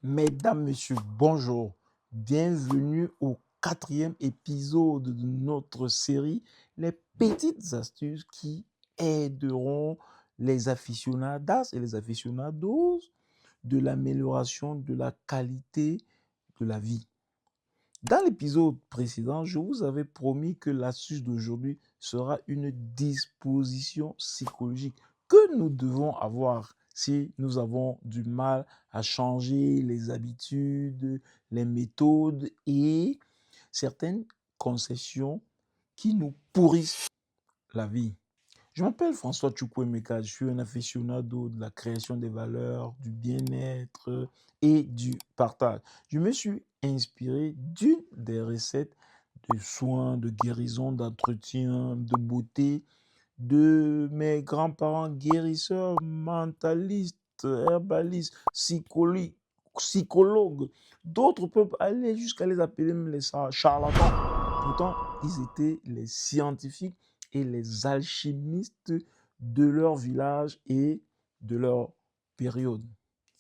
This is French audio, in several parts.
Mesdames, Messieurs, bonjour. Bienvenue au quatrième épisode de notre série Les petites astuces qui aideront les aficionadas et les aficionados de l'amélioration de la qualité de la vie. Dans l'épisode précédent, je vous avais promis que l'astuce d'aujourd'hui sera une disposition psychologique que nous devons avoir si nous avons du mal à changer les habitudes, les méthodes et certaines concessions qui nous pourrissent la vie. Je m'appelle François Chukwuemeka, je suis un aficionado de la création des valeurs, du bien-être et du partage. Je me suis inspiré d'une des recettes de soins, de guérison, d'entretien, de beauté de mes grands-parents guérisseurs, mentalistes, herbalistes, psychologues. D'autres peuvent aller jusqu'à les appeler même les charlatans. Pourtant, ils étaient les scientifiques et les alchimistes de leur village et de leur période.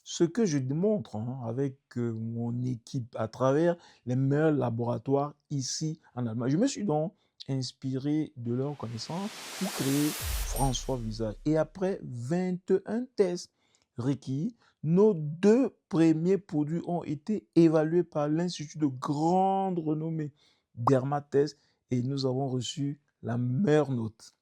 Ce que je démontre avec mon équipe à travers les meilleurs laboratoires ici en Allemagne. Je me suis donc inspiré de leurs connaissances pour créer François Visage. Et après 21 tests requis, nos deux premiers produits ont été évalués par l'Institut de grande renommée Dermatest et nous avons reçu la meilleure note.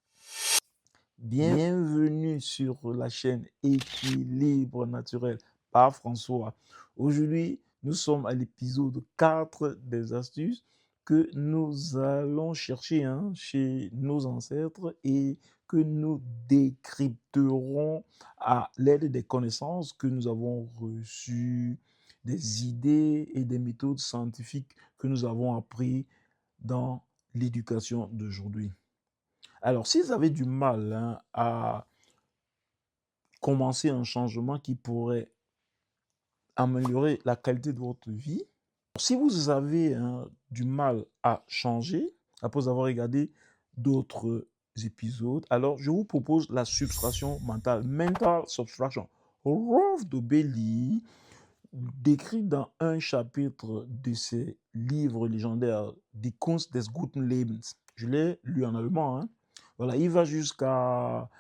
Bienvenue sur la chaîne Équilibre Naturel par François. Aujourd'hui, nous sommes à l'épisode 4 des astuces que nous allons chercher chez nos ancêtres et que nous décrypterons à l'aide des connaissances que nous avons reçues, des idées et des méthodes scientifiques que nous avons appris dans l'éducation d'aujourd'hui. Alors, si vous avez du mal à commencer un changement qui pourrait améliorer la qualité de votre vie, si vous avez du mal à changer, après avoir regardé d'autres épisodes, alors je vous propose la subtraction mentale, mental subtraction. Rolf de Belli décrit dans un chapitre de ses livres légendaires, Die Kunst des guten Lebens. Je l'ai lu en allemand. Voilà, il va jusqu'à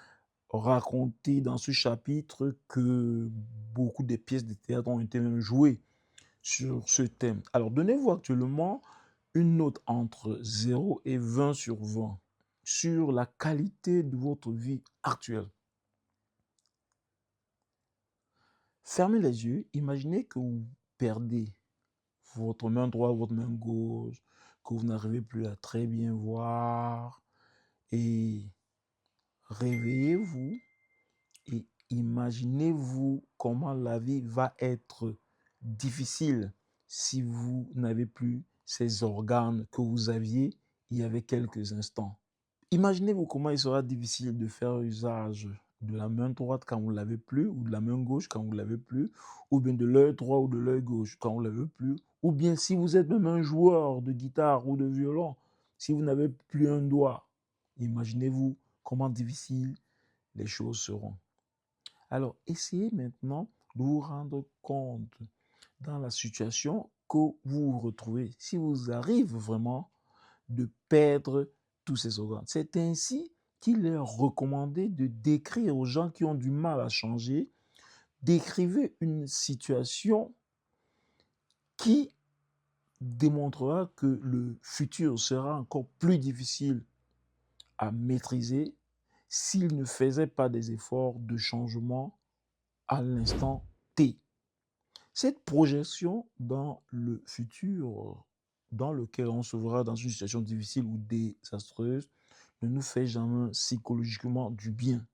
raconter dans ce chapitre que beaucoup de pièces de théâtre ont été même jouées sur ce thème. Alors, donnez-vous actuellement une note entre 0 et 20 sur 20 sur la qualité de votre vie actuelle. Fermez les yeux, imaginez que vous perdez votre main droite, votre main gauche, que vous n'arrivez plus à très bien voir et réveillez-vous et imaginez-vous comment la vie va être difficile si vous n'avez plus ces organes que vous aviez il y avait quelques instants. Imaginez-vous comment il sera difficile de faire usage de la main droite quand vous ne l'avez plus, ou de la main gauche quand vous ne l'avez plus, ou bien de l'œil droit ou de l'œil gauche quand vous ne l'avez plus, ou bien si vous êtes même un joueur de guitare ou de violon, si vous n'avez plus un doigt, imaginez-vous comment difficile les choses seront. Alors, essayez maintenant de vous rendre compte dans la situation que vous vous retrouvez, si vous arrivez vraiment de perdre tous ces organes. C'est ainsi qu'il est recommandé de décrire aux gens qui ont du mal à changer, d'écrivez une situation qui démontrera que le futur sera encore plus difficile à maîtriser s'il ne faisait pas des efforts de changement à l'instant T. Cette projection dans le futur, dans lequel on se verra dans une situation difficile ou désastreuse, ne nous fait jamais psychologiquement du bien.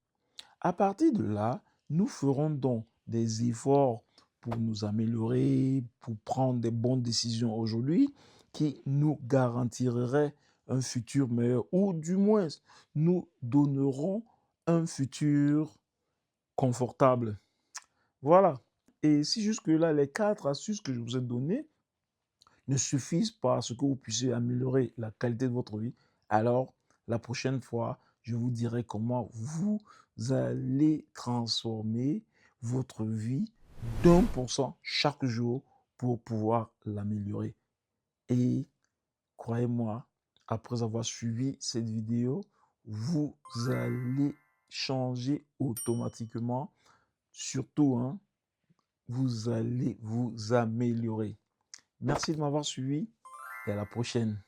À partir de là, nous ferons donc des efforts pour nous améliorer, pour prendre des bonnes décisions aujourd'hui qui nous garantiraient un futur meilleur ou du moins nous donneront un futur confortable. Voilà. Et si jusque-là, les 4 astuces que je vous ai données ne suffisent pas à ce que vous puissiez améliorer la qualité de votre vie, alors la prochaine fois, je vous dirai comment vous allez transformer votre vie d'1% chaque jour pour pouvoir l'améliorer. Et croyez-moi, après avoir suivi cette vidéo, vous allez changer automatiquement. Surtout, hein, vous allez vous améliorer. Merci de m'avoir suivi et à la prochaine.